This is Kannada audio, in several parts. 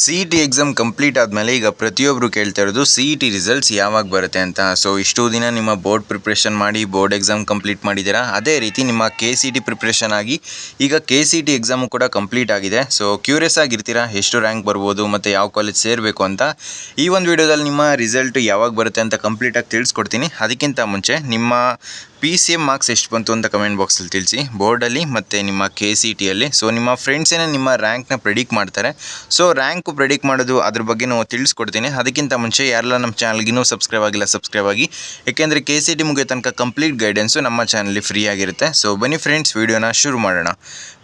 CET ಎಕ್ಸಾಮ್ ಕಂಪ್ಲೀಟ್ ಆದಮೇಲೆ ಈಗ ಪ್ರತಿಯೊಬ್ಬರು ಕೇಳ್ತಾ ಇರೋದು CET ರಿಸಲ್ಟ್ಸ್ ಯಾವಾಗ ಬರುತ್ತೆ ಅಂತ. ಸೊ ಇಷ್ಟು ದಿನ ನಿಮ್ಮ ಬೋರ್ಡ್ ಪ್ರಿಪ್ರೇಷನ್ ಮಾಡಿ ಬೋರ್ಡ್ ಎಕ್ಸಾಮ್ ಕಂಪ್ಲೀಟ್ ಮಾಡಿದ್ದೀರಾ. ಅದೇ ರೀತಿ ನಿಮ್ಮ KCET ಪ್ರಿಪ್ರೇಷನ್ ಆಗಿ ಈಗ KCET ಎಕ್ಸಾಮು ಕೂಡ ಕಂಪ್ಲೀಟ್ ಆಗಿದೆ. ಸೊ ಕ್ಯೂರಿಯಸ್ ಆಗಿರ್ತೀರಾ ಎಷ್ಟು ರ್ಯಾಂಕ್ ಬರ್ಬೋದು ಮತ್ತು ಯಾವ ಕಾಲೇಜ್ ಸೇರಬೇಕು ಅಂತ. ಈ ಒಂದು ವಿಡಿಯೋದಲ್ಲಿ ನಿಮ್ಮ ರಿಸಲ್ಟ್ ಯಾವಾಗ ಬರುತ್ತೆ ಅಂತ ಕಂಪ್ಲೀಟಾಗಿ ತಿಳಿಸ್ಕೊಡ್ತೀನಿ. ಅದಕ್ಕಿಂತ ಮುಂಚೆ ನಿಮ್ಮ PCM ಮಾರ್ಕ್ಸ್ ಎಷ್ಟು ಬಂತು ಅಂತ ಕಮೆಂಟ್ ಬಾಕ್ಸಲ್ಲಿ ತಿಳಿಸಿ, ಬೋರ್ಡಲ್ಲಿ ಮತ್ತು ನಿಮ್ಮ KCETಯಲ್ಲಿ. ಸೊ ನಿಮ್ಮ ಫ್ರೆಂಡ್ಸೇನೆ ನಿಮ್ಮ ರ್ಯಾಂಕ್ನ ಪ್ರೆಡಿಕ್ಟ್ ಮಾಡ್ತಾರೆ. ಸೊ ರ್ಯಾಂಕು ಪ್ರೆಡಿಕ್ಟ್ ಮಾಡೋದು ಅದ್ರ ಬಗ್ಗೆ ನಾವು ತಿಳಿಸ್ಕೊಡ್ತೀನಿ. ಅದಕ್ಕಿಂತ ಮುಂಚೆ ಯಾರೆಲ್ಲ ನಮ್ಮ ಚಾನಲ್ಗಿನ್ನೂ ಸಬ್ಸ್ಕ್ರೈಬ್ ಆಗಿಲ್ಲ ಸಬ್ಸ್ಕ್ರೈಬ್ ಆಗಿ, ಏಕೆಂದರೆ KCET ಮುಗಿಯೋ ತನಕ ಕಂಪ್ಲೀಟ್ ಗೈಡೆನ್ಸು ನಮ್ಮ ಚಾನಲ್ಲಿ ಫ್ರೀ ಆಗಿರುತ್ತೆ. ಸೊ ಬನ್ನಿ ಫ್ರೆಂಡ್ಸ್, ವಿಡಿಯೋನ ಶುರು ಮಾಡೋಣ.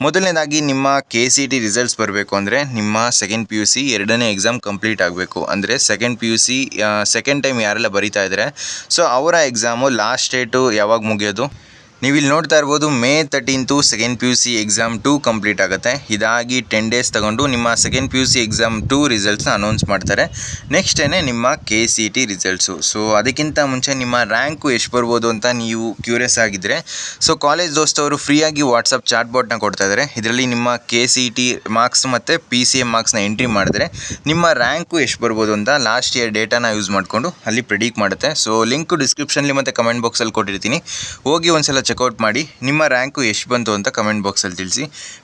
ಮೊದಲನೇದಾಗಿ ನಿಮ್ಮ KCET ರಿಸಲ್ಟ್ಸ್ ಬರಬೇಕು ಅಂದರೆ ನಿಮ್ಮ ಸೆಕೆಂಡ್ PUC ಎರಡನೇ ಎಕ್ಸಾಮ್ ಕಂಪ್ಲೀಟ್ ಆಗಬೇಕು. ಅಂದರೆ ಸೆಕೆಂಡ್ PUC ಸೆಕೆಂಡ್ ಟೈಮ್ ಯಾರೆಲ್ಲ ಬರೀತಾ ಇದ್ದಾರೆ ಸೊ ಅವರ ಎಕ್ಸಾಮು ಲಾಸ್ಟ್ ಡೇಟು ಯಾವಾಗ ಮುಗಿಯೋದು ನೀವು ಇಲ್ಲಿ ನೋಡ್ತಾ ಇರ್ಬೋದು. May 13 second PUC exam 2 complete ಆಗುತ್ತೆ. ಇದಾಗಿ 10 ಡೇಸ್ ತಗೊಂಡು ನಿಮ್ಮ ಸೆಕೆಂಡ್ PUC ಎಕ್ಸಾಮ್ 2 ರಿಸಲ್ಟ್ಸ್ನ ಅನೌನ್ಸ್ ಮಾಡ್ತಾರೆ. ನೆಕ್ಸ್ಟ್ ಡೇನೇ ನಿಮ್ಮ KCET ರಿಸಲ್ಟ್ಸು. ಸೊ ಅದಕ್ಕಿಂತ ಮುಂಚೆ ನಿಮ್ಮ ರ್ಯಾಂಕು ಎಷ್ಟು ಬರ್ಬೋದು ಅಂತ ನೀವು ಕ್ಯೂರಿಯಸ್ ಆಗಿದ್ದರೆ ಸೊ ಕಾಲೇಜ್ ದೋಸ್ತವರು ಫ್ರೀಯಾಗಿ ವಾಟ್ಸಪ್ ಚಾಟ್ ಬಾಟ್ನ ಕೊಡ್ತಾ ಇದ್ದಾರೆ. ಇದರಲ್ಲಿ ನಿಮ್ಮ KCET ಮಾರ್ಕ್ಸ್ ಮತ್ತು PCM ಮಾರ್ಕ್ಸ್ನ ಎಂಟ್ರಿ ಮಾಡಿದ್ರೆ ನಿಮ್ಮ ರ್ಯಾಂಕು ಎಷ್ಟು ಬರ್ಬೋದು ಅಂತ ಲಾಸ್ಟ್ ಇಯರ್ ಡೇಟಾನ ಯೂಸ್ ಮಾಡಿಕೊಂಡು ಅಲ್ಲಿ ಪ್ರೆಡಿಕ್ಟ್ ಮಾಡುತ್ತೆ. ಸೊ ಲಿಂಕು ಡಿಸ್ಕ್ರಿಪ್ಷನ್ಲಿ ಮತ್ತು ಕಮೆಂಟ್ ಬಾಕ್ಸಲ್ಲಿ ಕೊಟ್ಟಿರ್ತೀನಿ, ಹೋಗಿ ಒಂದ್ಸಲ ಚೆಕ್ಔಟ್ ಮಾಡಿ. ನಿಮ್ಮ ರ್ಯಾಂಕು ಎಷ್ಟು ಬಂತು ಅಂತ ಕಮೆಂಟ್ ಬಾಕ್ಸಲ್ಲಿ ತಿಳಿಸಿ.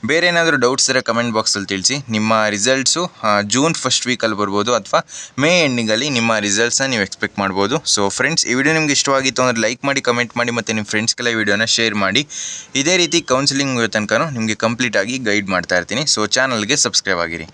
ಬೇರೆ ಏನಾದರೂ ಡೌಟ್ಸ್ ಇದ್ದರೆ ಕಮೆಂಟ್ ಬಾಕ್ಸಲ್ಲಿ ತಿಳಿಸಿ. ನಿಮ್ಮ ರಿಸಲ್ಟ್ಸು ಜೂನ್ ಫಸ್ಟ್ ವೀಕಲ್ಲಿ ಬರ್ಬೋದು ಅಥವಾ ಮೇ ಎಂಡಿಂಗಲ್ಲಿ ನಿಮ್ಮ ರಿಸಲ್ಟ್ಸ್ನ ನೀವು ಎಕ್ಸ್ಪೆಕ್ಟ್ ಮಾಡ್ಬೋದು. ಸೊ ಫ್ರೆಂಡ್ಸ್, ಈ ವಿಡಿಯೋ ನಿಮ್ಗೆ ಇಷ್ಟವಾಗಿತ್ತು ಅಂದರೆ ಲೈಕ್ ಮಾಡಿ, ಕಮೆಂಟ್ ಮಾಡಿ ಮತ್ತು ನಿಮ್ಮ ಫ್ರೆಂಡ್ಸ್ಗೆಲ್ಲ ಈ ವಿಡಿಯೋನ ಶೇರ್ ಮಾಡಿ. ಇದೇ ರೀತಿ ಕೌನ್ಸಿಲಿಂಗ್ ತನಕ ನಿಮಗೆ ಕಂಪ್ಲೀಟಾಗಿ ಗೈಡ್ ಮಾಡ್ತಾ ಇರ್ತೀನಿ. ಸೊ ಚಾನಲ್ಗೆ ಸಬ್ಸ್ಕ್ರೈಬ್ ಆಗಿರಿ.